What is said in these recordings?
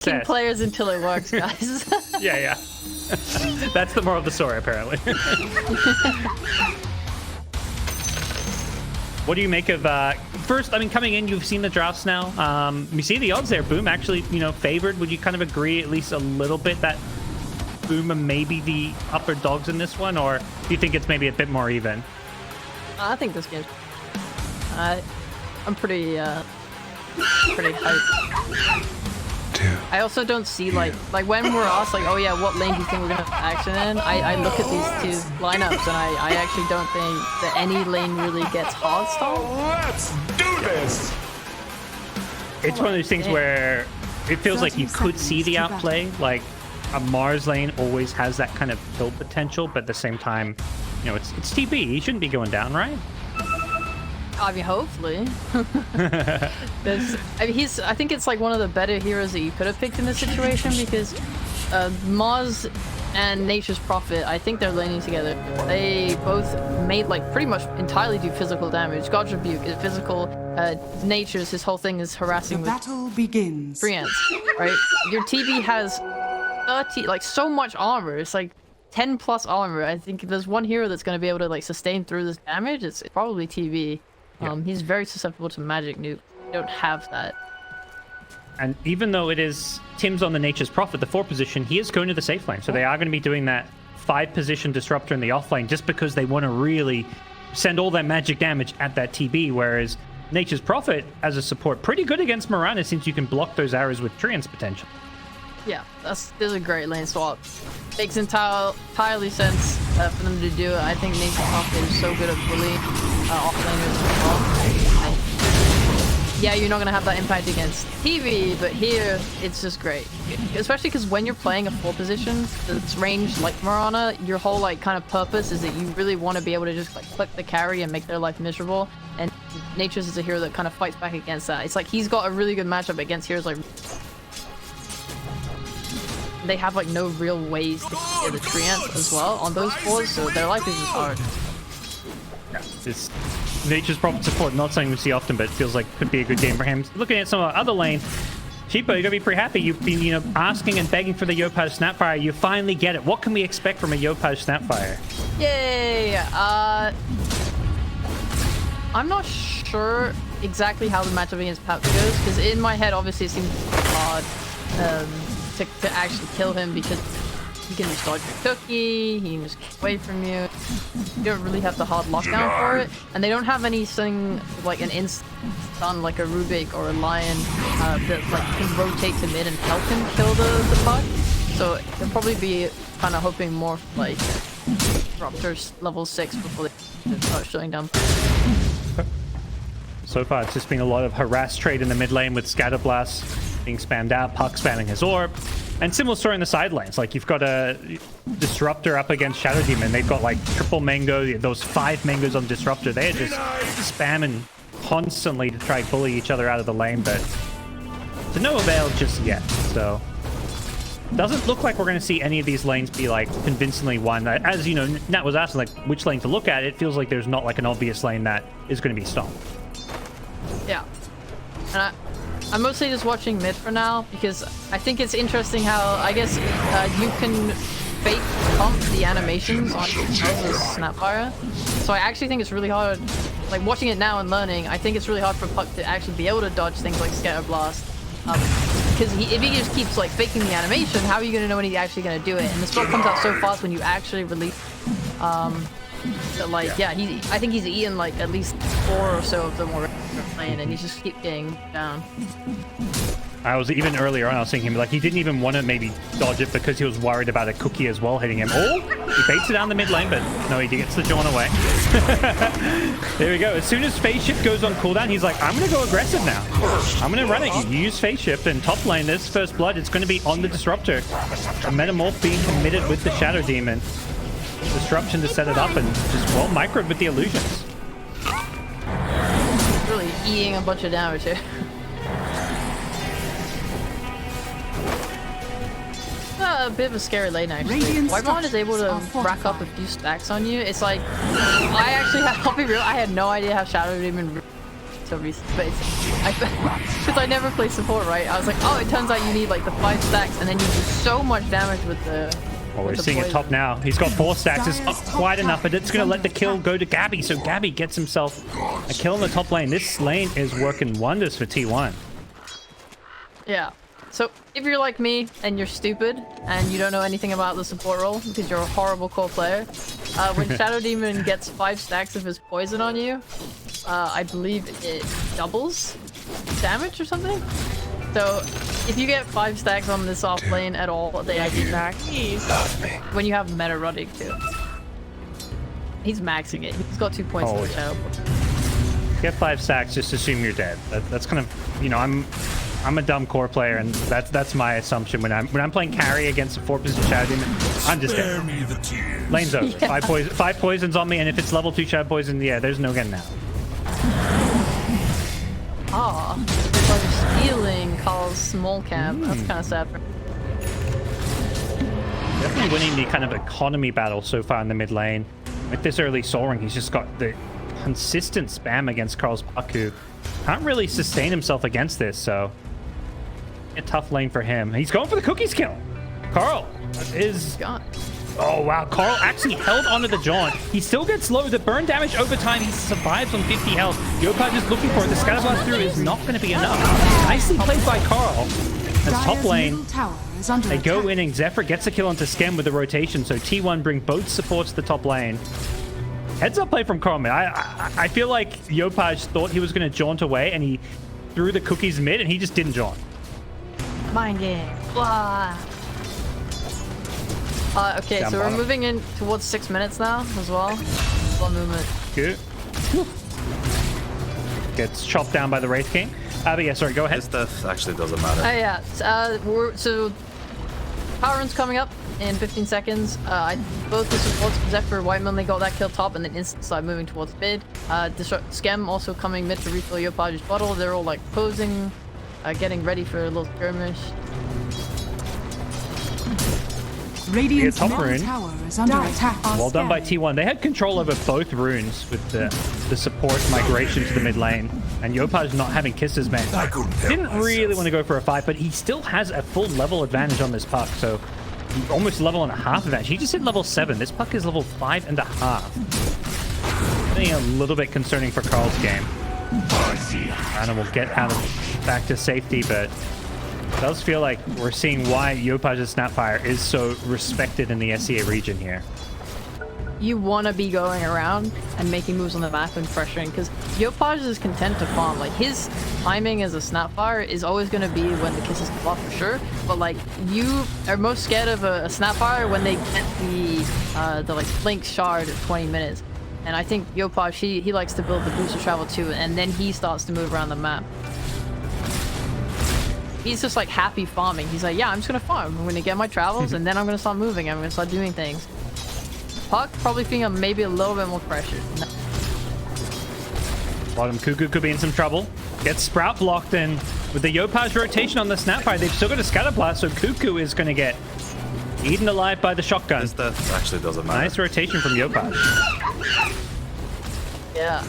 Team players until it works, guys. Yeah. That's the moral of the story, apparently. What do you make of first? I mean, coming in, you've seen the drafts now. You see the odds there. Boom actually, favored. Would you kind of agree at least a little bit that Boom are maybe the upper dogs in this one, or do you think it's maybe a bit more even? I think this game. I'm pretty hyped. I also don't see like when we're asked like, oh yeah, what lane do you think we're gonna have action in? I look at these two lineups and I actually don't think that any lane really gets hard stalled. Let's do this. It's one of those things where it feels like you could see the outplay. Like a Mars lane always has that kind of kill potential, but at the same time, it's TB. He shouldn't be going down, right? I mean, hopefully. I think it's like one of the better heroes that you could have picked in this situation because Mars and Nature's Prophet, I think they're laning together. They both made like pretty much entirely do physical damage. God's Rebuke is physical. Nature's, his whole thing is harassing. The battle begins. Brienne, right? Your TB has 30, like so much armor. It's like 10 plus armor. I think if there's one hero that's going to be able to like sustain through this damage, it's probably TB. He's very susceptible to magic nuke. You don't have that. And even though it is Tim's on the Nature's Prophet, the 4 position, he is going to the safe lane. So they are going to be doing that 5 position disruptor in the off lane just because they want to really send all their magic damage at that TB. Whereas Nature's Prophet, as a support, pretty good against Mirana since you can block those arrows with Treant's potential. Yeah, this is a great lane swap. Makes entirely sense for them to do it. I think Nature's Prophet is so good at bullying offlaners as well. Yeah, you're not going to have that impact against TV, but here, it's just great. Especially because when you're playing a 4 position that's ranged like Mirana, your whole like kind of purpose is that you really want to be able to just like click the carry and make their life miserable. And Nature's is a hero that kind of fights back against that. It's like he's got a really good matchup against heroes like... They have like no real ways to get the Treant as well on those 4s, so their life is just hard. Yeah, this Nature's Prophet support, not something we see often, but it feels like could be a good game for him. Looking at some of the other lane, Cheapo, you're gonna be pretty happy. You've been, asking and begging for the Yopaj Snapfire. You finally get it. What can we expect from a Yopaj Snapfire? Yay! I'm not sure exactly how the matchup against Pap goes, because in my head, obviously, it seems hard to actually kill him because he can just dodge your cookie, he can just get away from you. You don't really have the hard lockdown for it, and they don't have anything like an instant stun like a Rubik or a Lion that like can rotate to mid and help him kill the puck. So they'll probably be kind of hoping more like Raptors level 6 before they start shutting down. So far, it's just been a lot of harass trade in the mid lane with Scatterblast being spammed out, Puck spamming his orb, and similar story in the side lanes. Like you've got a Disruptor up against Shadow Demon. They've got like triple mango, those 5 mangoes on Disruptor. They're just spamming constantly to try and bully each other out of the lane, but to no avail just yet. So doesn't look like we're going to see any of these lanes be like convincingly won. As you know, Nat was asking like which lane to look at. It feels like there's not like an obvious lane that is going to be stomped. Yeah, and I'm mostly just watching mid for now because I think it's interesting how I guess you can fake pump the animations on the Snapfire. So I actually think it's really hard, like watching it now and learning, I think it's really hard for Puck to actually be able to dodge things like Scatterblast. Because if he just keeps like faking the animation, how are you going to know when he's actually going to do it? And the spell comes out so fast when you actually release. So like yeah, I think he's eaten like at least 4 or so of them already playing, and he just keep getting down. I was even earlier on, I was thinking like he didn't even want to maybe dodge it because he was worried about a cookie as well hitting him. Oh, he baits it down the mid lane, but no, he gets the John away. There we go. As soon as phase shift goes on cooldown, he's like, I'm gonna go aggressive now. I'm gonna run it. You use phase shift, and top lane, this first blood, it's gonna be on the Disruptor. A Metamorph being committed with the Shadow Demon. Disruption to set it up and just well microed with the illusions. Really eating a bunch of damage here. A bit of a scary lane actually. Wyvern is able to rack up a few stacks on you. It's like, I'll be real, I had no idea how Shadow Demon until recently. Because I never play support, right? I was like, oh, it turns out you need like the 5 stacks, and then you do so much damage with the. Well, we're seeing it top now. He's got 4 stacks. It's not quite enough, but it's going to let the kill go to Gabbi. So Gabbi gets himself a kill in the top lane. This lane is working wonders for T1. Yeah. So if you're like me and you're stupid and you don't know anything about the support role because you're a horrible core player, when Shadow Demon gets 5 stacks of his poison on you, I believe it doubles damage or something. So if you get 5 stacks on this off lane at all, they actually max when you have meta running too. He's maxing it. He's got 2 points in the Shadow. Get 5 stacks, just assume you're dead. That's kind of, you know, I'm a dumb core player, and that's my assumption when I'm playing carry against a 4-position Shadow Demon. I'm just dead. Lane's over. Yeah. 5 poisons on me, and if it's level 2 Shadow Poison, yeah, there's no getting out. Ah, they're stealing Carl's small camp. That's kind of sad for him. Definitely winning the kind of economy battle so far in the mid lane. With this early soaring, he's just got the consistent spam against Carl's Puck, who can't really sustain himself against this, so a tough lane for him. He's going for the cookies kill. Carl is gone. Oh wow, Carl actually held onto the Jaunt. He still gets low. The burn damage over time, he survives on 50 health. Yopaj is looking for it. The Scatterblast through is not going to be enough. Nicely played by Carl. As top lane, they go in and Zephyr gets a kill onto Skem with the rotation, so T1 bring both supports to the top lane. Heads up play from Carl, man. I feel like Yopaj thought he was going to jaunt away, and he threw the cookies mid, and he just didn't jaunt. Mind game. Blah. Okay, so we're moving in towards 6 minutes now as well. One movement. Good. Gets chopped down by the Wraith King. But yeah, sorry, go ahead. This stuff actually doesn't matter. Yeah. So power run's coming up in 15 seconds. Both the supports, Zephyr, Whiteman, they got that kill top, and then instant side moving towards mid. Skem also coming mid to refill Yopaj's bottle. They're all like posing, getting ready for a little skirmish. Radiant's top rune. Tower is under attack. Well done by T1. They had control over both runes with the support migration to the mid lane. And Yopaj not having kisses, man. Didn't really want to go for a fight, but he still has a full level advantage on this Puck. So almost level and a half advantage. He just hit level 7. This Puck is level 5.5. I think a little bit concerning for Carl's game. And we'll get out of back to safety, but it does feel like we're seeing why Yopaj's Snapfire is so respected in the SEA region here. You want to be going around and making moves on the map and pressuring, because Yopaj is content to farm. Like, his timing as a Snapfire is always going to be when the kisses come off for sure, but like, you are most scared of a Snapfire when they get the like Blink shard at 20 minutes. And I think Yopaj, he likes to build the booster travel too, and then he starts to move around the map. He's just like happy farming. He's like, yeah, I'm just gonna farm. I'm gonna get my travels, and then I'm gonna start moving. I'm gonna start doing things. Puck probably feeling maybe a little bit more pressure. Bottom Cuckoo could be in some trouble. Gets Sprout blocked in with the Yopaj rotation on the Snapfire. They've still got a Scatterblast, so Cuckoo is gonna get eaten alive by the shotgun. This stuff actually doesn't matter. Nice rotation from Yopaj. Yeah.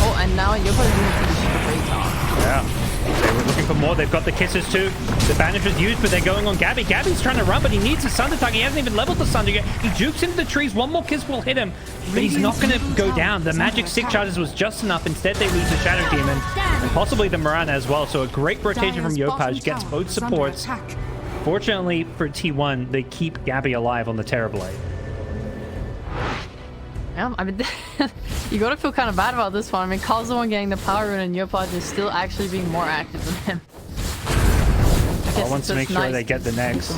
Oh, and now Yopaj is going to great on. Yeah. They were looking for more. They've got the kisses too. The bandage was used, but they're going on Gabbi. Gabbi's trying to run, but he needs a Sunder Tongue. He hasn't even leveled the Sunder yet. He jukes into the trees. One more kiss will hit him, but he's not going to go down. The magic 6 charges was just enough. Instead, they lose the Shadow Demon and possibly the Mirana as well. So a great rotation from Yopaj. Gets both supports. Fortunately for T1, they keep Gabbi alive on the Terrorblade. Yeah, I mean, you gotta feel kind of bad about this one. I mean, Carl's the one getting the power rune, and Yopaj is still actually being more active than him. I want to make sure they get the next.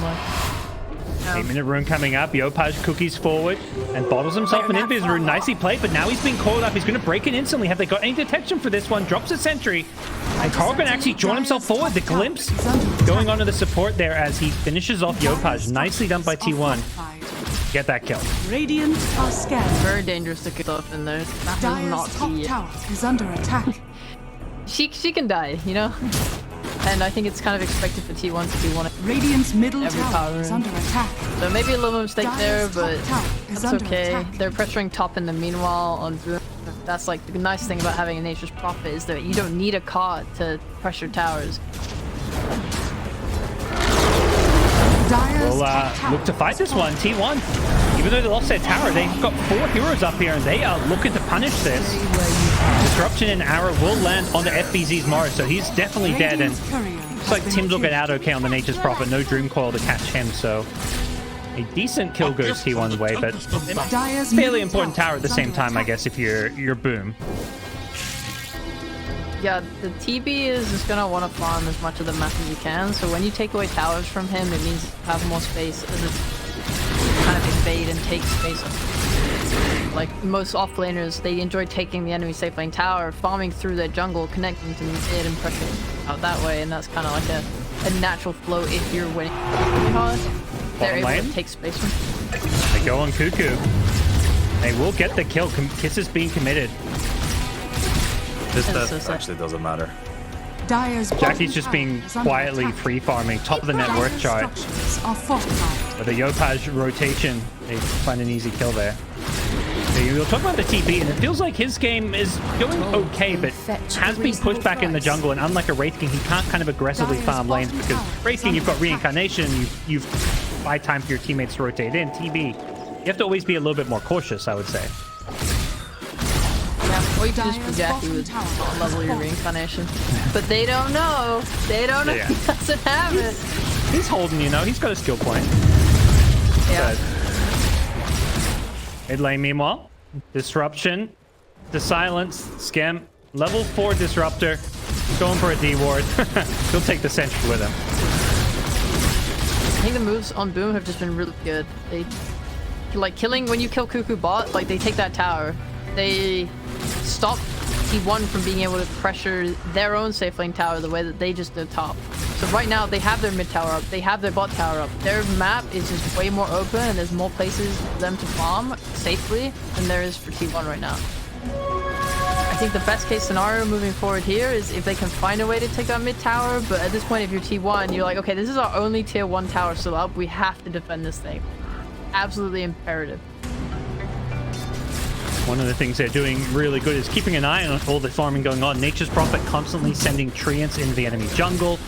8-minute rune coming up. Yopaj cookies forward and bottles himself an Invis rune. Nicely played, but now he's being called up. He's going to break it instantly. Have they got any detection for this one? Drops a sentry. And Carl can actually join himself forward. The glimpse going onto the support there as he finishes off Yopaj. Nicely done by T1. Get that kill. Radiant are scared. Very dangerous to kill stuff in there. That is not top tower is under attack. She can die, you know? And I think it's kind of expected for T1 to be one of Radiant's middle tower is under attack. So maybe a little mistake there, but that's okay. They're pressuring top in the meanwhile on Boom. That's like the nice thing about having a Nature's Prophet is that you don't need a card to pressure towers. Dyer's We'll top tower look to fight this has one. fallen. T1, even though they lost their tower, they've got 4 heroes up here and they are looking to punish this. Disruption and arrow will land onto FBZ's Morris, so he's definitely dead. And Radiant's courier looks has like been Tim's will get killed. out okay on the Nature's Prophet. No Dream Coil to catch him, so a decent kill goes T1's way, but Dyer's fairly middle important tower at the is same under time, I attack. guess, if you're Boom. Yeah, the TB is just gonna want to farm as much of the map as you can. So when you take away towers from him, it means you have more space as a kind of invade and take space. Like most offlaners, they enjoy taking the enemy safe lane tower, farming through their jungle, connecting to mid and pressure out that way, and that's kind of like a natural flow if you're winning really hard. They're able lane? to take space from. They go on Cuckoo. They will get the kill. Kiss is being committed. This That's death so sad. actually doesn't matter. Dyer's Jackie's bottom just tower being is under quietly attack. free farming, top of the net worth Dyer's chart. structures are fortified. With a Yopaj rotation, they find an easy kill there. So you'll talk about the TP, and it feels like his game is going okay, but has been pushed back in the jungle, and unlike a Wraith King, he can't kind of aggressively farm lanes, because Wraith King, you've got Reincarnation, you've buy time for your teammates to rotate in. TB, you have to always be a little bit more cautious, I would say. Yeah, or you can just Dyer's Jackie bottom with tower level is your fallen. reincarnation. But they don't know. They don't know Yeah. he doesn't have it. He's holding, you know, he's got a skill point. Yeah. Mid lane, meanwhile, Disruption, the Silence, Scam, level 4 Disruptor, going for a D-Ward. He'll take the Sentry with him. I think the moves on Boom have just been really good. They like killing when you kill Cuckoo bot, like they take that tower. They stop T1 from being able to pressure their own safe lane tower the way that they just did top. So right now they have their mid tower up, they have their bot tower up. Their map is just way more open and there's more places for them to farm safely than there is for T1 right now. I think the best case scenario moving forward here is if they can find a way to take that mid tower, but at this point if you're T1, you're like, okay, this is our only tier 1 tower still up, we have to defend this thing. Absolutely imperative. One of the things they're doing really good is keeping an eye on all the farming going on. Nature's Prophet constantly sending treants into the enemy jungle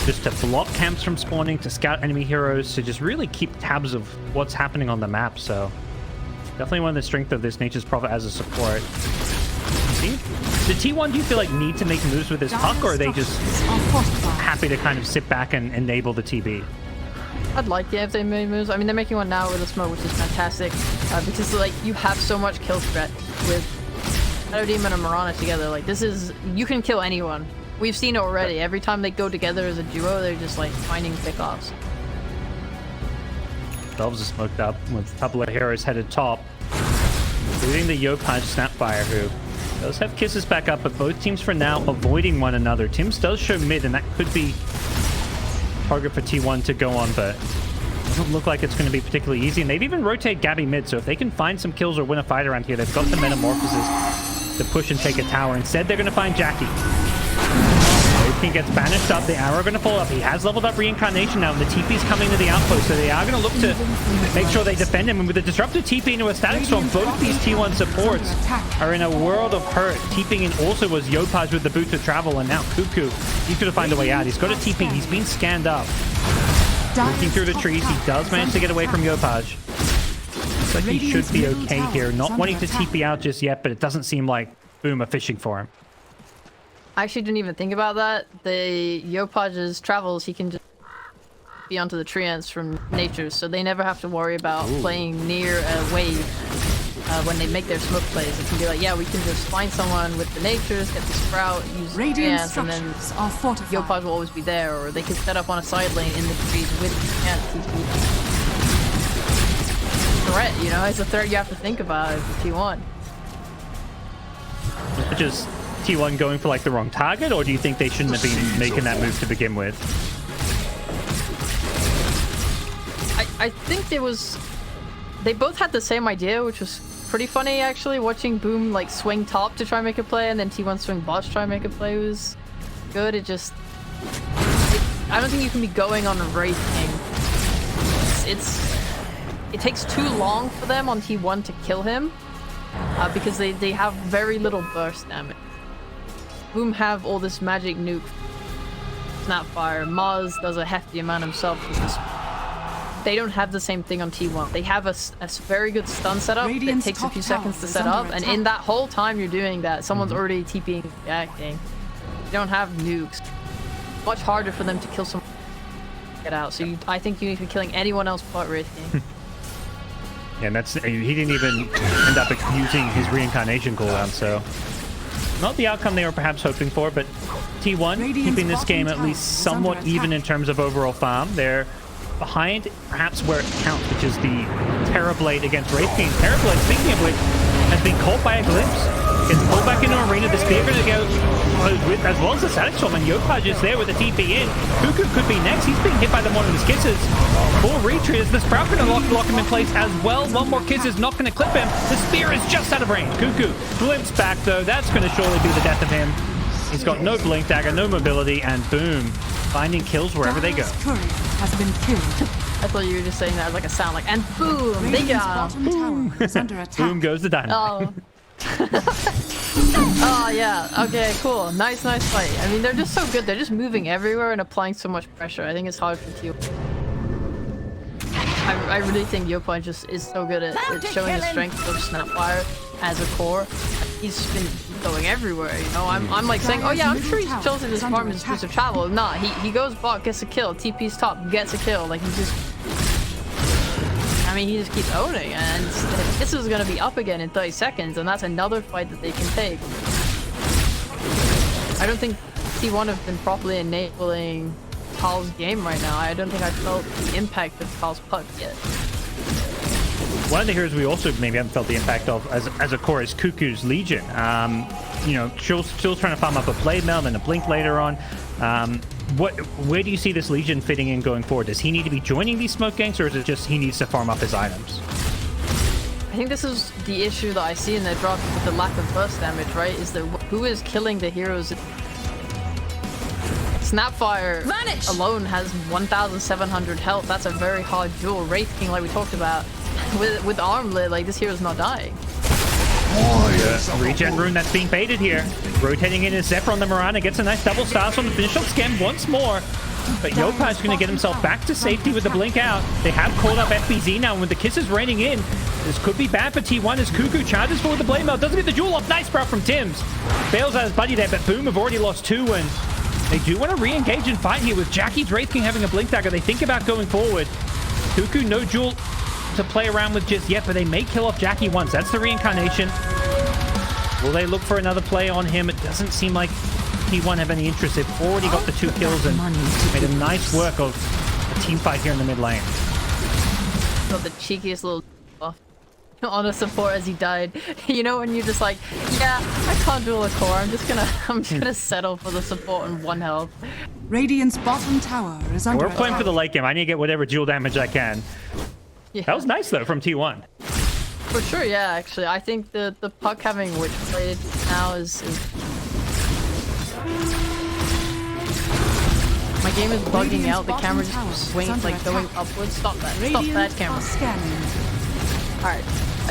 just to block camps from spawning, to scout enemy heroes, to just really keep tabs of what's happening on the map. So definitely one of the strengths of this Nature's Prophet as a support. The T1, do you feel like need to make moves with this puck, or are they just happy to kind of sit back and enable the TB? I'd like it if they made moves. I mean, they're making one now with a smoke, which is fantastic. Because, like, you have so much kill threat with Shadow Demon and Mirana together. Like, this is... You can kill anyone. We've seen it already. Every time they go together as a duo, they're just, like, finding pickoffs. Elves are smoked up with a couple of heroes headed top, including the Yopaj Snapfire, who does have kisses back up, but both teams for now avoiding one another. Tim's does show mid, and that could be target for T1 to go on, but doesn't look like it's going to be particularly easy. And they've even rotated Gabbi mid, so if they can find some kills or win a fight around here, they've got the Metamorphosis to push and take a tower. Instead, they're going to find Jackie. King gets banished up, the arrow going to fall up. He has leveled up Reincarnation now, and the TP's coming to the outpost, so they are going to look to make sure they defend him. And with the disruptive TP into a static storm, both these T1 supports are in a world of hurt. TPing in also was Yopaj with the boot to travel, and now Cuckoo, he's going to find a way out. He's got a TP, he's been scanned up. Looking through the trees, he does manage to get away from Yopaj. Looks like he should be okay here. Not wanting to TP out just yet, but it doesn't seem like Boom are fishing for him. I actually didn't even think about that. The Yopaj's travels, he can just be onto the treants from nature, so they never have to worry about playing near a wave when they make their smoke plays. It can be like, yeah, we can just find someone with the natures, get the sprout, use the Radiant treants, and then structures are fortified. Yopaj will always be there, or they can set up on a side lane in the trees with the treants. Threat, you know, it's a threat you have to think about if T1. Just T1 going for like the wrong target, or do you think they shouldn't have been making that move to begin with? I think there was... They both had the same idea, which was pretty funny actually. Watching Boom like swing top to try and make a play, and then T1 swing bot to try and make a play was good. It just... I don't think you can be going on a Wraith King. It takes too long for them on T1 to kill him. because they have very little burst damage. Boom have all this magic nuke, Snapfire. Maz does a hefty amount himself. They don't have the same thing on T1. They have a very good stun setup that takes a few seconds to set up, and in that whole time you're doing that, someone's already TPing, reacting. They don't have nukes. Much harder for them to kill someone. Get out. So I think you need to be killing anyone else but Wraithking. Yeah, and that's he didn't even end up using his reincarnation cooldown, so not the outcome they were perhaps hoping for. But T1 keeping this game at least somewhat even in terms of overall farm. They're behind perhaps where it counts, which is the Terrorblade against Wraithking. Terrorblade, speaking of which, has been caught by a glimpse. Gets pulled back into arena. The spear going to go with, as well as the Static Storm, and Yopaj is there with the TP in. Cuckoo could be next. He's being hit by one of his kisses. Full retreat as the Sprout going to lock him in place as well. One more kiss is not going to clip him. The spear is just out of range. Cuckoo glimpse back though. That's going to surely be the death of him. He's got no blink dagger, no mobility, and boom, finding kills wherever they go. Courier has been killed. I thought you were just saying that as like a sound, like, and boom, they got him. Bottom tower is under attack. Boom goes the dynamite. Oh. Oh yeah, okay, cool. Nice fight. I mean, they're just so good. They're just moving everywhere and applying so much pressure. I think it's hard for T1. I really think Yopaj just is so good at showing the strength of Snapfire as a core. He's been going everywhere, you know. I'm like saying, oh yeah, I'm sure he's chosen this farm as exclusive travel. Nah, he goes bot, gets a kill, TP's top, gets a kill. Like, he just, I mean, he just keeps owning, and this is gonna be up again in 30 seconds, and that's another fight that they can take. I don't think T1 have been properly enabling Carl's game right now. I don't think I felt the impact of Carl's puck yet. One of the heroes we also maybe haven't felt the impact of as a core is Cuckoo's Legion. You know, still trying to farm up a Blade Mail, then a Blink later on. Where do you see this Legion fitting in going forward? Does he need to be joining these smoke ganks, or is it just he needs to farm up his items? I think this is the issue that I see in the draft with the lack of burst damage, right? Is that who is killing the heroes? Snapfire alone has 1,700 health. That's a very hard duel. Wraithking, like we talked about, with Armlet, like, this hero's not dying. Oh yeah, regen rune that's being baited here. Rotating in his Zephyr on the Mirana, gets a nice double stars on the finish off Scam once more. But Yopaj is going to get himself back to safety with the blink out. They have called up FBZ now, and with the kisses raining in, this could be bad for T1 as Cuckoo charges forward the Blade Mail. Doesn't get the jewel off. Nice sprout from Tims. Bails out his buddy there, but Boom have already lost 2, and they do want to re-engage and fight here with Jackie's Wraithking having a blink dagger. They think about going forward. Cuckoo, no jewel to play around with just yet, but they may kill off Jackie once. That's the reincarnation. Will they look for another play on him? It doesn't seem like T1 have any interest. They've already got the 2 kills and made a nice work of a team fight here in the mid lane. Got the cheekiest little buff on a support as he died. You know, when you're just like, yeah, I can't duel a core. I'm just gonna settle for the support and 1 health. Radiant's bottom tower is under We're playing for the late game. I need to get whatever duel damage I can. Yeah. That was nice though from T1. For sure, yeah, actually. I think the puck having Witchblade now is... My game is bugging out. The camera just keeps swinging, like going upwards. Stop that. Stop that camera. Alright.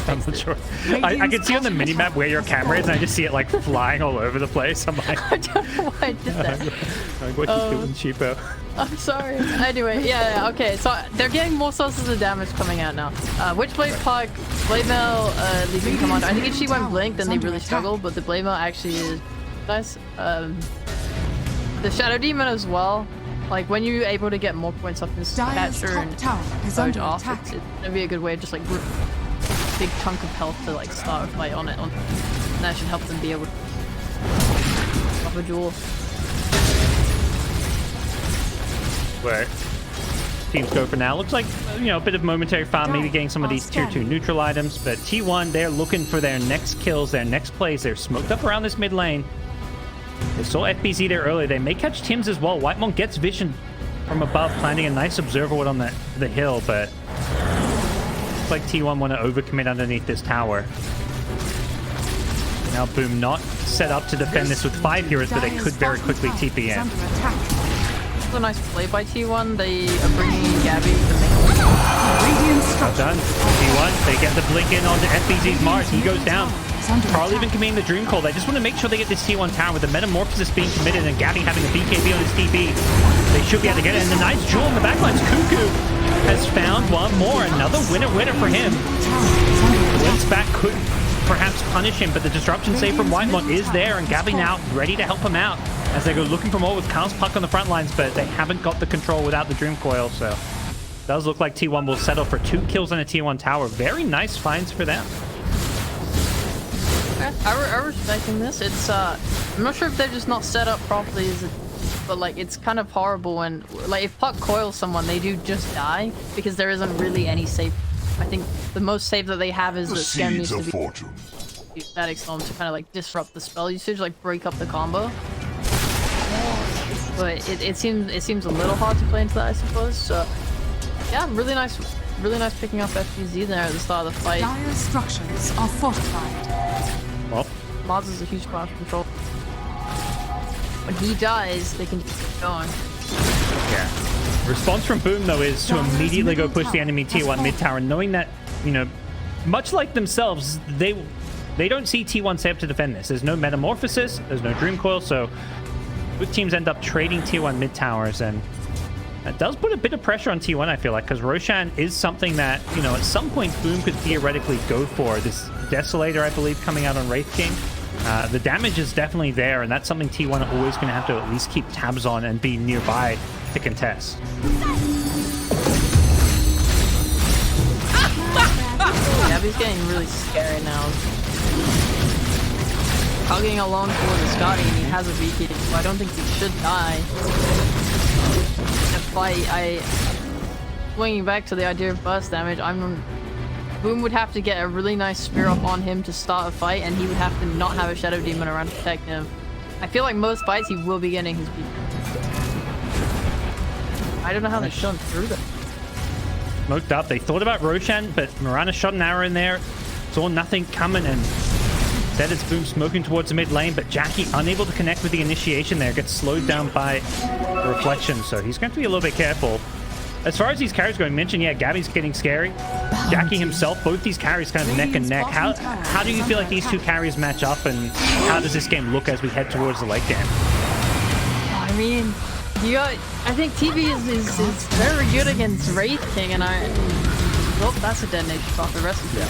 I'm not sure. I can see on the minimap where your camera is, and I just see it like flying all over the place. I'm like, I don't know why I did that. like, what you doing, cheapo? I'm sorry. Anyway, yeah, okay. So they're getting more sources of damage coming out now. Witchblade puck, Blade Mail, leaving commander. I think if she went blink, then they really struggle, but the Blade Mail actually is nice. The Shadow Demon as well. Like, when you're able to get more points off in stature and surge off, it's gonna be a good way of just like big chunk of health to like start a fight on it. And that should help them be able to stop a duel. Where teams go for now. Looks like, you know, a bit of momentary farm, maybe getting some of these tier 2 neutral items, but T1, they're looking for their next kills, their next plays. They're smoked up around this mid lane. They saw FBZ there earlier. They may catch Tims as well. Whitemon gets vision from above, planting a nice observer wood on the hill, but looks like T1 want to overcommit underneath this tower. Now Boom not set up to defend this with 5 heroes, but they could very quickly TP in. A nice play by T1. They are bringing in Gabbi to make Well done. T1, they get the blink in onto FBZ's Mars. He goes down. Carl even committing the Dream Call. They just want to make sure they get this T1 tower with the Metamorphosis being committed and Gabbi having a BKB on his TP. They should be able to get it. And the nice jewel in the backlines. Cuckoo has found one more. Another winner for him. Glimpse back could perhaps punish him, but the disruption save from Whitemont is there, and Gabbi now ready to help him out as they go looking for more with Carl's puck on the front lines, but they haven't got the control without the Dream Coil, so it does look like T1 will settle for 2 kills on a T1 tower. Very nice finds for them. I'm respecting this. It's I'm not sure if they're just not set up properly, but like it's kind of horrible when like if puck coils someone, they do just die because there isn't really any safe. I think the most save that they have is that Skem needs to be static storm to kind of like disrupt the spell usage, like break up the combo. But it seems a little hard to play into that, I suppose. So yeah, really nice picking up FBZ there at the start of the fight. Dire structures are fortified. Well, Maz is a huge part of control. When he dies, they can just keep going. yeah. Response from Boom, though, is to immediately go push the enemy T1 mid tower, knowing that, you know, much like themselves, they don't see T1 set up to defend this. There's no Metamorphosis, there's no Dream Coil, so both teams end up trading T1 mid towers, and that does put a bit of pressure on T1, I feel like, because Roshan is something that, you know, at some point Boom could theoretically go for. This Desolator, I believe, coming out on Wraith King. The damage is definitely there, and that's something T1 are always going to have to at least keep tabs on and be nearby to contest. Gabbi's getting really scary now. Hugging along toward the Scotty, and he has a VK, so I don't think he should die. In a fight, swinging back to the idea of burst damage, Boom would have to get a really nice spear up on him to start a fight, and he would have to not have a Shadow Demon around to protect him. I feel like most fights he will be getting his beat. I don't know how they shot him through that. Smoked up. They thought about Roshan, but Mirana shot an arrow in there. Saw nothing coming, and instead it's Boom smoking towards the mid lane, but Jackie unable to connect with the initiation there. Gets slowed down by the reflection, so he's going to be a little bit careful. As far as these carries going, mentioned, yeah, Gabbi's getting scary. Jackie himself, both these carries kind of neck and neck. How do you feel like these two carries match up, and how does this game look as we head towards the late game? I mean, I think TV is very good against Wraith King, and well, that's a detonation off the rest of them.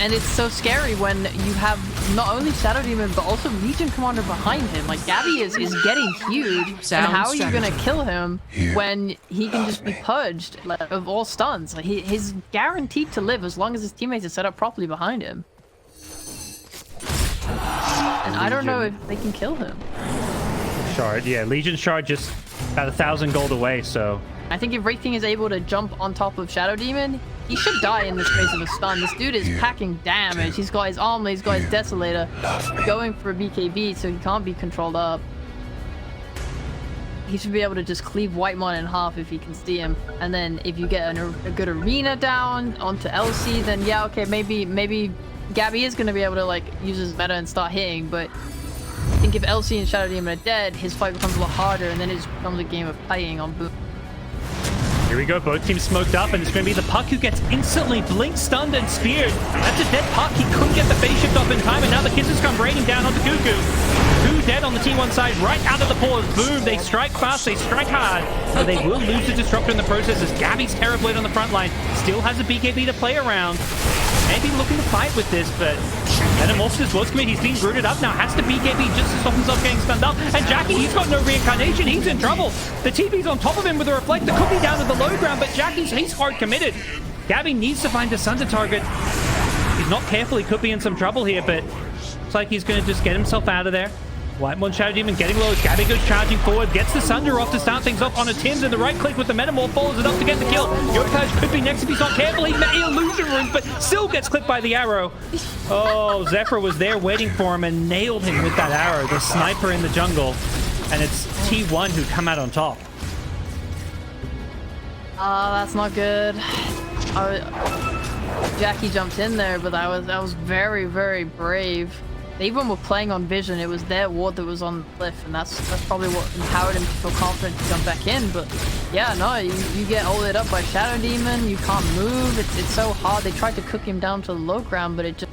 And it's so scary when you have not only Shadow Demon, but also Legion Commander behind him. Like, Gabbi is getting huge, and how are you gonna kill him when he can just be purged of all stuns? Like, he's guaranteed to live as long as his teammates are set up properly behind him. And I don't know if they can kill him. Shard, yeah, Legion Shard just about 1,000 gold away, so... I think if Wraith King is able to jump on top of Shadow Demon, he should die in the space of a stun. This dude is packing damage. He's got his Armor, he's got his Desolator, going for a BKB, so he can't be controlled up. He should be able to just cleave Whitemon in half if he can see him. And then if you get a good arena down onto LC, then yeah, okay, maybe Gabbi is going to be able to like use his meta and start hitting, but I think if LC and Shadow Demon are dead, his fight becomes a lot harder, and then it just becomes a game of playing on Boom. Here we go, both teams smoked up, and it's going to be the Puck who gets instantly blink, stunned, and speared. That's a dead Puck. He couldn't get the phase shift off in time, and now the kisses come raining down onto Cuckoo. 2 dead on the T1 side, right out of the pause. Boom, they strike fast, they strike hard, but they will lose the Disruptor in the process as Gabbi's Terrorblade on the front line still has a BKB to play around. Maybe looking to fight with this, but Metamorphosis was committed. He's being rooted up now. Has to BKB just to stop himself getting stunned up. And Jackie, he's got no reincarnation. He's in trouble. The TP's on top of him with a Reflector. Could be down at the low ground, but he's hard committed. Gabbi needs to find a Sun to target. He's not careful. He could be in some trouble here, but it's like he's going to just get himself out of there. Whitemon Shadow Demon getting low as Gabbi goes charging forward, gets the Sunder off to start things off on a Tim's, and the right click with the Metamorph follows it up to get the kill. Yotaj could be next if he's not careful. He met illusion runes, but still gets clipped by the arrow. Oh, Zephyr was there waiting for him and nailed him with that arrow. The sniper in the jungle, and it's T1 who come out on top. That's not good. Jackie jumped in there, but that was very, very brave. They even were playing on vision. It was their ward that was on the cliff, and that's probably what empowered him to feel confident to jump back in. But yeah, no, you get ulted up by Shadow Demon. You can't move. It's so hard. They tried to cook him down to the low ground, but it just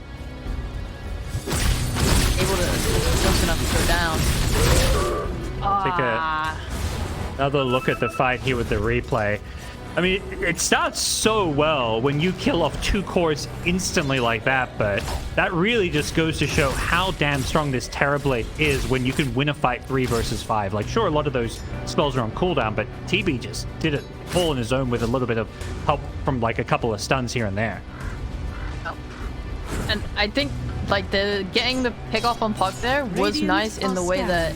able to just enough to go down. Take another look at the fight here with the replay. I mean, it starts so well when you kill off 2 cores instantly like that, but that really just goes to show how damn strong this Terrorblade is when you can win a fight 3 versus 5. Like, sure, a lot of those spells are on cooldown, but TB just did it all on his own with a little bit of help from like a couple of stuns here and there. And I think like getting the pick off on Puck there was nice in the way that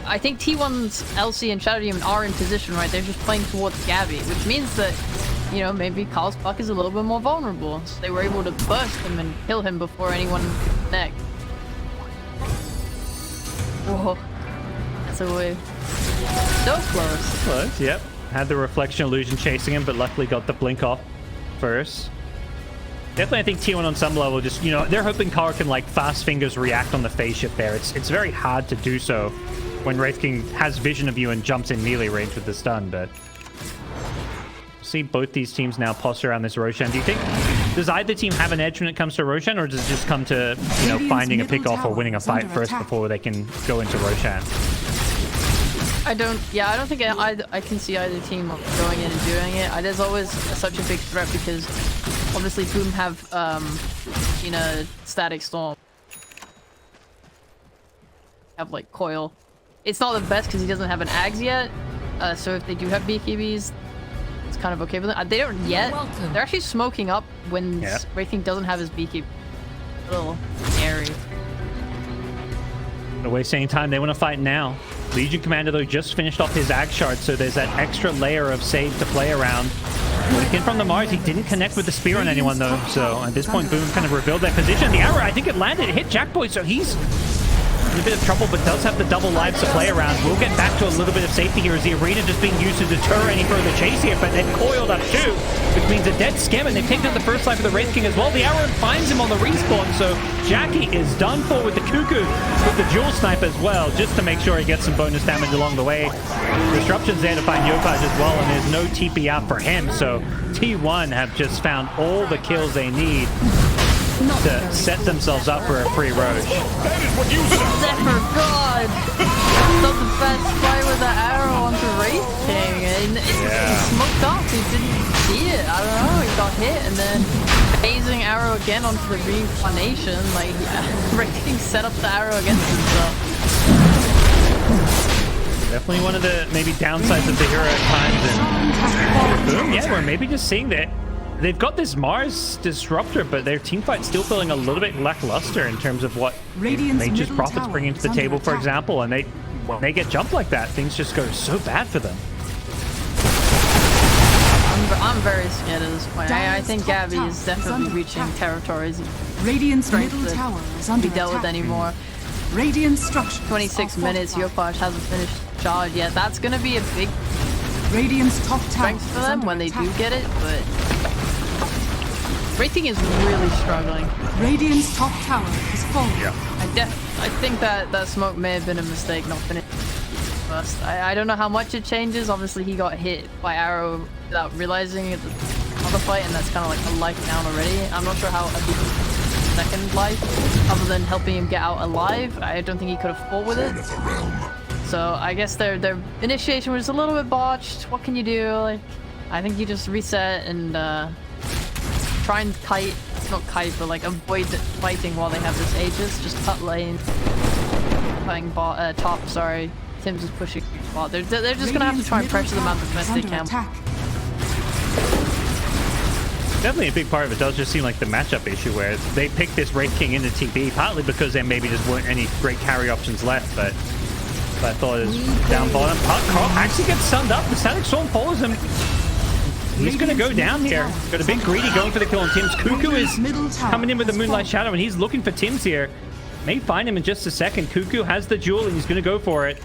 I think T1's LC and Shadow Demon are in position, right? They're just playing towards Gabbi, which means that, you know, maybe Carl's Puck is a little bit more vulnerable. So they were able to burst him and kill him before anyone could connect. Whoa. That's a wave. So close. Close, yep. Had the reflection illusion chasing him, but luckily got the blink off first. Definitely, I think T1 on some level just, you know, they're hoping Kara can, like, fast fingers react on the phase shift there. It's very hard to do so when Wraith King has vision of you and jumps in melee range with the stun, but see both these teams now posture around this Roshan. Do you think, does either team have an edge when it comes to Roshan, or does it just come to, you know, finding a pick-off or winning a fight first before they can go into Roshan? I don't think I can see either team going in and doing it. There's always such a big threat because obviously Boom have, you know, Static Storm. Have, like, Coil. It's not the best because he doesn't have an Ags yet, so if they do have BKBs, it's kind of okay with them. They don't yet. They're actually smoking up when Wraith King doesn't have his BKB. A little scary. No wasting any time. They want to fight now. Legion Commander, though, just finished off his Ag Shard, so there's that extra layer of save to play around. In from the Mars, he didn't connect with the spear on anyone, though, so at this point, Boom kind of revealed their position. The arrow, I think it landed. It hit Jackboy, so he's in a bit of trouble, but does have the double lives to play around. We'll get back to a little bit of safety here as the arena just being used to deter any further chase here, but they've coiled up too, which means a dead skim, and they've taken out the first life of the Wraith King as well. The arrow finds him on the respawn, so Jackie is done for with the Cuckoo, with the dual snipe as well, just to make sure he gets some bonus damage along the way. Disruption's there to find Yopaj as well, and there's no TP out for him, so T1 have just found all the kills they need to set themselves up for a free Roche. That is what you said. God! That's not the best fight with the arrow onto Wraith King. And he smoked off. He didn't see it. I don't know. He got hit, and then phasing arrow again onto the reincarnation. Like, Wraith King set up the arrow against himself. Definitely one of the maybe downsides of the hero at times. And Boom, yeah, we're maybe just seeing that they've got this Mars disruptor, but their team fight's still feeling a little bit lackluster in terms of what Nature's Prophets bringing to the table, for example. And when they get jumped like that, things just go so bad for them. I'm very scared at this point. I think Gabbi is definitely reaching territories Radiant's middle tower is under be dealt with anymore. Radiant structure. 26 minutes. Yopaj hasn't finished charge yet. That's going to be a big Radiant's top tower strength for them when they do get it, but Wraith King is really struggling. Radiant's top tower is falling. Yeah. I think that smoke may have been a mistake not finishing first. I don't know how much it changes. Obviously, he got hit by arrow without realizing it other fight, and that's kind of like a life down already. I'm not sure how a second life, other than helping him get out alive. I don't think he could have fought with it. So I guess their initiation was a little bit botched. What can you do? Like, I think you just reset and try and kite. It's not kite, but like avoid fighting while they have this Aegis. Just cut lane. Playing top. Sorry, Tim's just pushing bot. They're just gonna have to try and pressure them out the best they can. Definitely a big part of it does just seem like the matchup issue where they picked this Wraith King into TP, partly because there maybe just weren't any great carry options left, but I thought it was down bottom. Carl actually gets stunned up. The Static Storm follows him. He's going to go down here. Got a bit greedy going for the kill on Tim's. Cuckoo is coming in with the Moonlight Shadow, and he's looking for Tim's here. May find him in just a second. Cuckoo has the jewel, and he's going to go for it.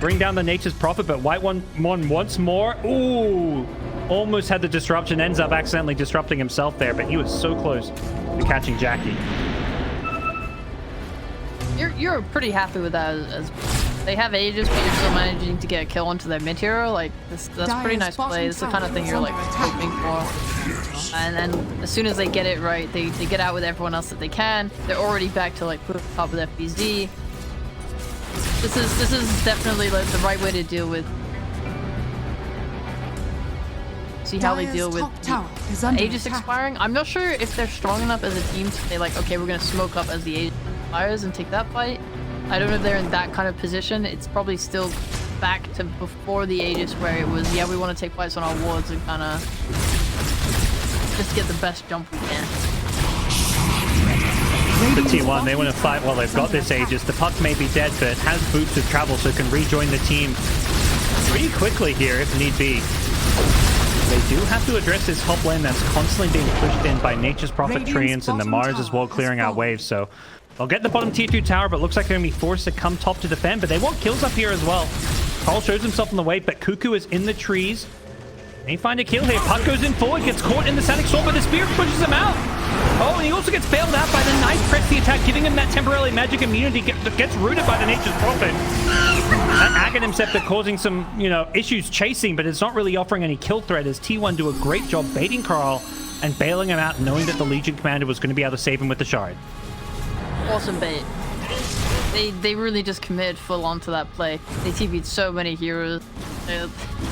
Bring down the Nature's Prophet, but White One once more. Ooh! Almost had the disruption. Ends up accidentally disrupting himself there, but he was so close to catching Jackie. You're pretty happy with that as they have Aegis, but you're still managing to get a kill onto their mid hero. Like that's pretty nice play. It's the kind of thing you're like hoping for. And then as soon as they get it right, they get out with everyone else that they can. They're already back to like top with FBZ. This is definitely like the right way to deal with. See how they deal with Aegis expiring. I'm not sure if they're strong enough as a team to say like, okay, we're gonna smoke up as the Aegis expires and take that fight. I don't know if they're in that kind of position. It's probably still back to before the Aegis where it was, yeah, we want to take fights on our wards and kind of just get the best jump we can. The T1, they want to fight while they've got this Aegis. The puck may be dead, but has boots of travel, so can rejoin the team pretty quickly here if need be. They do have to address this top lane that's constantly being pushed in by Nature's Prophet Treants and the Mars as well, clearing out waves. So they'll get the bottom tier 2 tower, but looks like they're going to be forced to come top to defend. But they want kills up here as well. Carl shows himself on the way, but Cuckoo is in the trees. They find a kill here. Puck goes in forward, gets caught in the Static Storm, but the spear pushes him out. Oh, and he also gets bailed out by the nice press the attack, giving him that temporarily magic immunity. Gets rooted by the Nature's Prophet. That Aghanim Scepter causing some, issues chasing, but it's not really offering any kill threat as T1 do a great job baiting Carl and bailing him out, knowing that the Legion Commander was going to be able to save him with the shard. Awesome bait. They really just committed full on to that play. They TP'd so many heroes.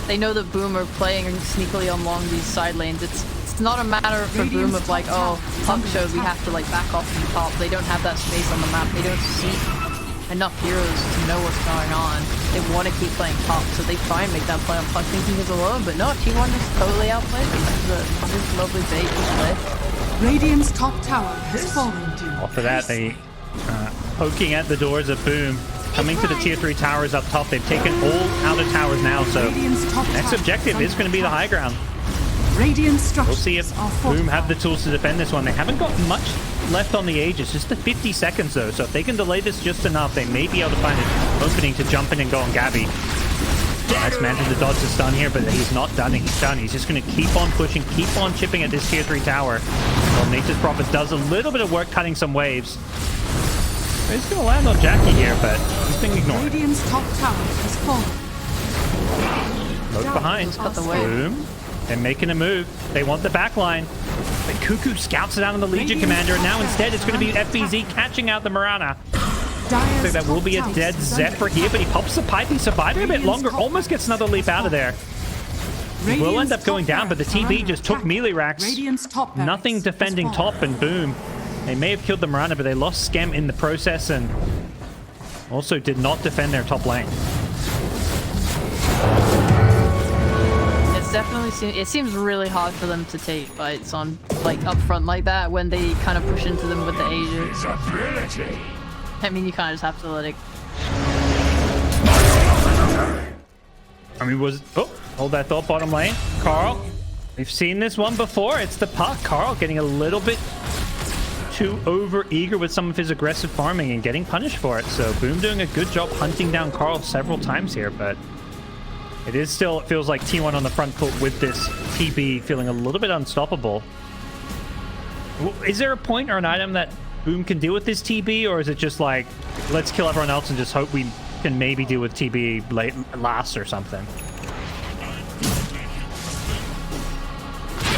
They know that Boom are playing sneakily along these side lanes. It's not a matter for Boom of like, oh, Puck showed we have to like back off from the top. They don't have that space on the map. They don't see enough heroes to know what's going on. They want to keep playing top, so they try and make that play on Puck thinking he's alone, but no, T1 just totally outplayed them. This is a lovely bait to play. Radiant's top tower has fallen. Off of that, they poking at the doors of Boom. Coming to the tier 3 towers up top. They've taken all outer towers now, so next objective is going to be the high ground. We'll see if Boom have the tools to defend this one. They haven't got much left on the Aegis, just the 50 seconds though, so if they can delay this just enough, they may be able to find an opening to jump in and go on Gabbi. Nice man to dodge the stun here, but he's not done. He's done. He's just going to keep on pushing, keep on chipping at this tier 3 tower. Well, Nature's Prophet does a little bit of work cutting some waves. He's going to land on Jackie here, but he's being ignored. Radiant's top tower has fallen. Look behind. Boom. They're making a move. They want the back line. But Cuckoo scouts it out on the Legion Commander, and now instead it's going to be FBZ catching out the Mirana. So that will be a dead Zephyr here, but he pops the pipe. He's surviving a bit longer, almost gets another leap out of there. He will end up going down, but the TB just took melee racks. Nothing defending top, and boom. They may have killed the Mirana, but they lost Schem in the process and also did not defend their top lane. It's definitely, it seems really hard for them to take fights on, like, up front like that when they kind of push into them with the Aegis. I mean, you kind of just have to let it... I mean, hold that thought, bottom lane. Carl, we've seen this one before. It's the Puck. Carl getting a little bit too over-eager with some of his aggressive farming and getting punished for it. So Boom doing a good job hunting down Carl several times here, but it is still, it feels like T1 on the front foot with this TB feeling a little bit unstoppable. Is there a point or an item that Boom can deal with this TB, or is it just like, let's kill everyone else and just hope we can maybe deal with TB last or something?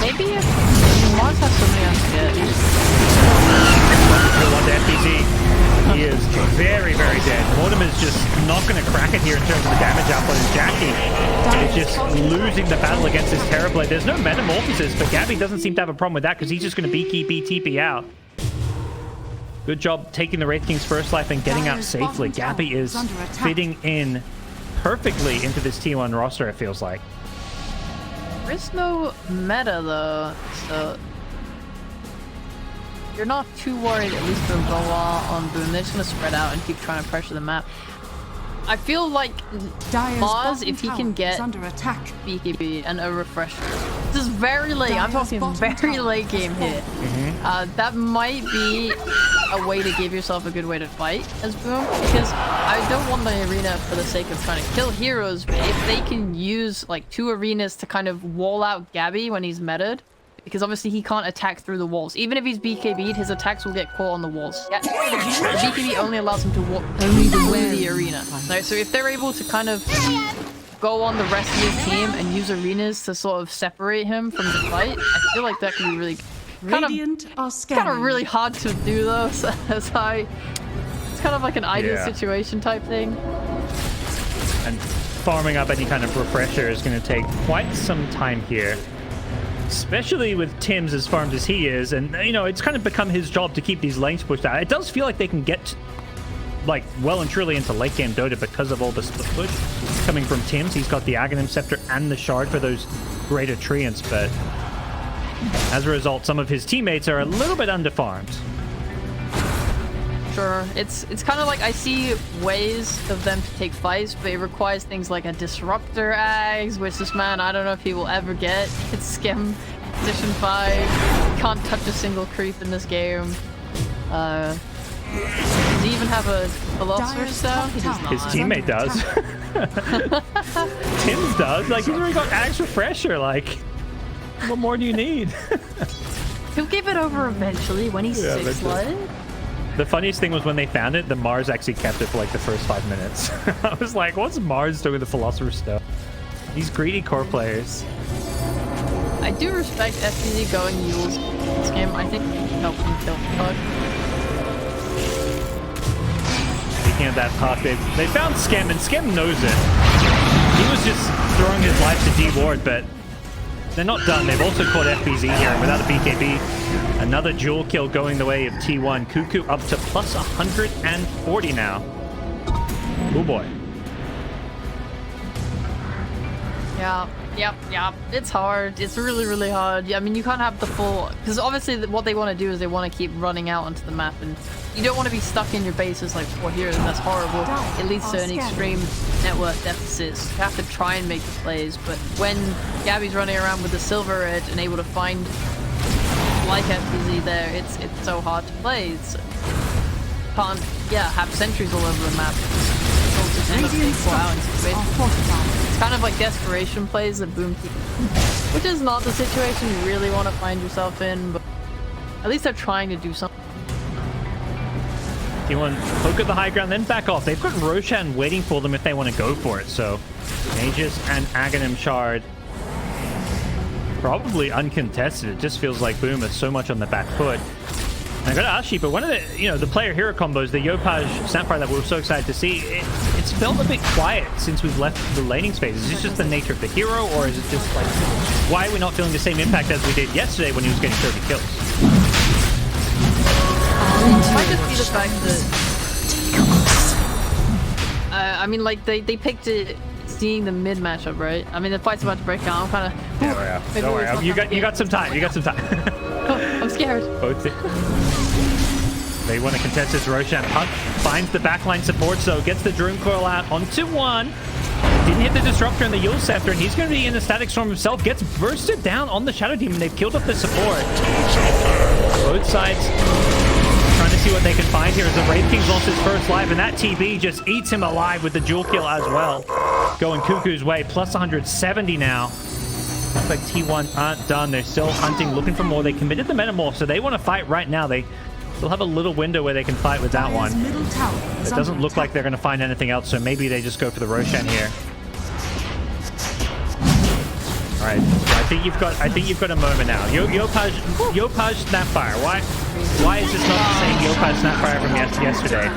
Maybe if Mars has somebody else to get. One to FPG. He is very, very dead. Mortimer's just not going to crack it here in terms of the damage output. And Jackie is just losing the battle against his Terrorblade. There's no Metamorphosis, but Gabbi doesn't seem to have a problem with that because he's just going to BTP out. Good job taking the Wraith King's first life and getting out safely. Gabbi is fitting in perfectly into this T1 roster, it feels like. There's no meta though, so you're not too worried, at least for Boa on Boom. They're just gonna spread out and keep trying to pressure the map. I feel like Mars, if he can get BKB and a refresher. This is very late. I'm talking very late game here. That might be a way to give yourself a good way to fight as Boom, because I don't want the arena for the sake of trying to kill heroes, but if they can use like 2 arenas to kind of wall out Gabbi when he's meted, because obviously he can't attack through the walls. Even if he's BKB'd, his attacks will get caught on the walls. Yeah. BKB only allows him to walk through the arena. Right, so if they're able to kind of go on the rest of his team and use arenas to sort of separate him from the fight, I feel like that could be really kind of really hard to do though. So it's kind of like an ideal situation type thing. And farming up any kind of refresher is going to take quite some time here, especially with Tim's as farmed as he is. And you know, it's kind of become his job to keep these lanes pushed out. It does feel like they can get like well and truly into late game Dota because of all the split push coming from Tim's. He's got the Aghanim Scepter and the Shard for those greater treants, but as a result, some of his teammates are a little bit underfarmed. Sure, it's kind of like I see ways of them to take fights, but it requires things like a Disruptor Axe, which this man, I don't know if he will ever get. It's Skim position 5. Can't touch a single creep in this game. Does he even have a Philosopher's Stone? He does not. His teammate does. Tim's does. Like, he's already got Axe Refresher. Like, what more do you need? He'll give it over eventually when he's 6 life. The funniest thing was when they found it, the Mars actually kept it for like the first 5 minutes. I was like, what's Mars doing with the Philosopher's Stone? These greedy core players. I do respect FPZ going Yules this game. I think he helped him kill Puck. Speaking of that Puck, they found Skem, and Skem knows it. He was just throwing his life to D-Ward, but they're not done. They've also caught FBZ here, and without a BKB, another dual kill going the way of T1. Cuckoo up to plus 140 now. Oh boy. Yeah. It's hard. It's really, really hard. Yeah, I mean, you can't have the full... Because obviously what they want to do is they want to keep running out onto the map, and you don't want to be stuck in your bases like, well, here, that's horrible. It leads to an extreme network deficits. You have to try and make the plays, but when Gabby's running around with the Silver Edge and able to find, like FPZ there, it's so hard to play. It's, can't, have sentries all over the map. It's kind of like desperation plays that Boom keep, which is not the situation you really want to find yourself in, but at least they're trying to do something. T1 poke at the high ground, then back off. They've got Roshan waiting for them if they want to go for it, so Magus and Aghanim Shard probably uncontested. It just feels like Boom is so much on the back foot. I gotta ask you, but one of the, the player hero combos, the Yopaj Snapfire that we were so excited to see, it's felt a bit quiet since we've left the laning space. Is this just the nature of the hero, or is it just like, why are we not feeling the same impact as we did yesterday when he was getting 30 kills? It might just be the fact that, I mean, like, they picked it seeing the mid matchup, right? I mean, the fight's about to break out. I'm kind of... Don't worry. You got some time. You got some time. I'm scared. Both they want to contest this. Roshan Puck finds the backline support, so gets the Drone Coil out onto 1. Didn't hit the Disruptor and the Yule Scepter, and he's going to be in the Static Storm himself. Gets bursted down on the Shadow Demon. They've killed off the support. Both sides trying to see what they can find here as the Wraith King's lost his first life, and that TB just eats him alive with the dual kill as well. Going Cuckoo's way, plus 170 now. Looks like T1 aren't done. They're still hunting, looking for more. They committed the Metamorph, so they want to fight right now. They still have a little window where they can fight with that one. It doesn't look like they're going to find anything else, so maybe they just go for the Roshan here. All right, so I think you've got a moment now. Yopaj Snapfire. Why is this not the same Yopaj Snapfire from yesterday?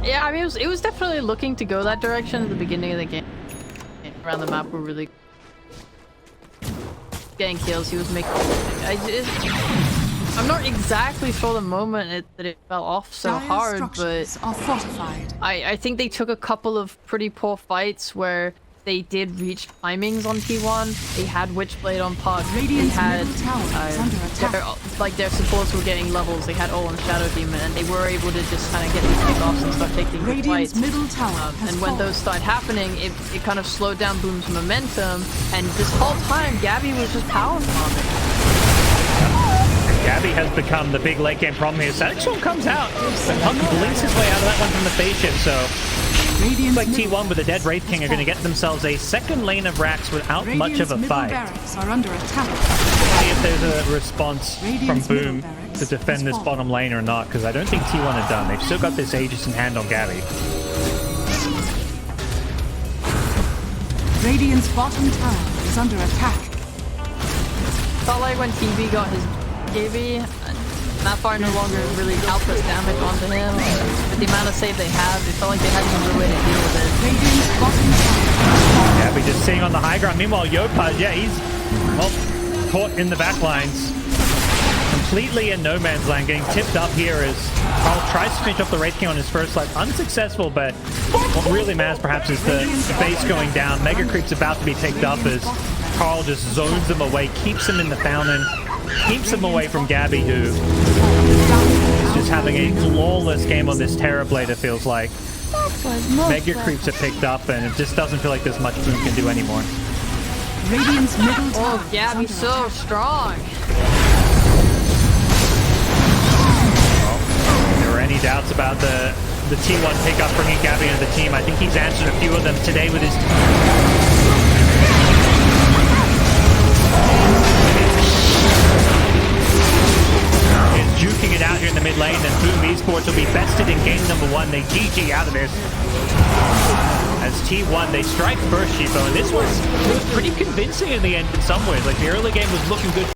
Yeah, I mean, it was definitely looking to go that direction at the beginning of the game. Around the map, we're really getting kills. He was making... I'm not exactly sure the moment that it fell off so hard, but I think they took a couple of pretty poor fights where they did reach timings on T1. They had Witchblade on Puck. They had their supports were getting levels. They had all on Shadow Demon, and they were able to just kind of get these kickoffs and start taking good fights. And when those started happening, it kind of slowed down Boom's momentum. And this whole time, Gabbi was just power bombing. Gabbi has become the big late game problem here. Static Storm comes out. Puck blinks his way out of that one from the phase shift, so Radiant's Looks like middle T1 with the dead Wraith King are going to get themselves a second lane of racks without much of a middle fight. barracks are under attack. See if there's a response from Radiant's Boom middle barracks to defend has this fallen. bottom lane or not, because I don't think T1 are done. They've still got this Aegis in hand on Gabbi. Radiant's bottom tower is under attack. Felt like when TV got his Gabbi, Snapfire no longer really outputs damage onto him. With the amount of save they have, it felt like they had no way to deal with it. Radiant's bottom tower. Gabbi just sitting on the high ground. Meanwhile, Yopaj, yeah, he's, well, caught in the back lines. Completely in no man's land, getting tipped up here as Carl tries to finish off the Wraith King on his first life. Unsuccessful, but what really matters perhaps is the base going down. Mega Creep's about to be picked up as Carl just zones them away, keeps them in the fountain, keeps them away from Gabbi, who is just having a flawless game on this Terrorblade, it feels like. Mega Creeps are picked up, and it just doesn't feel like there's much Boom can do anymore. Radiant's middle tower. Oh, Gabbi's so strong. If there were any doubts about the T1 pickup bringing Gabbi into the team, I think he's answered a few of them today with his... Is juking it out here in the mid lane, and Boom Esports will be bested in game number 1. They GG out of this. As T1, they strike first, Sheepo, and this was pretty convincing in the end in some ways. Like, the early game was looking good.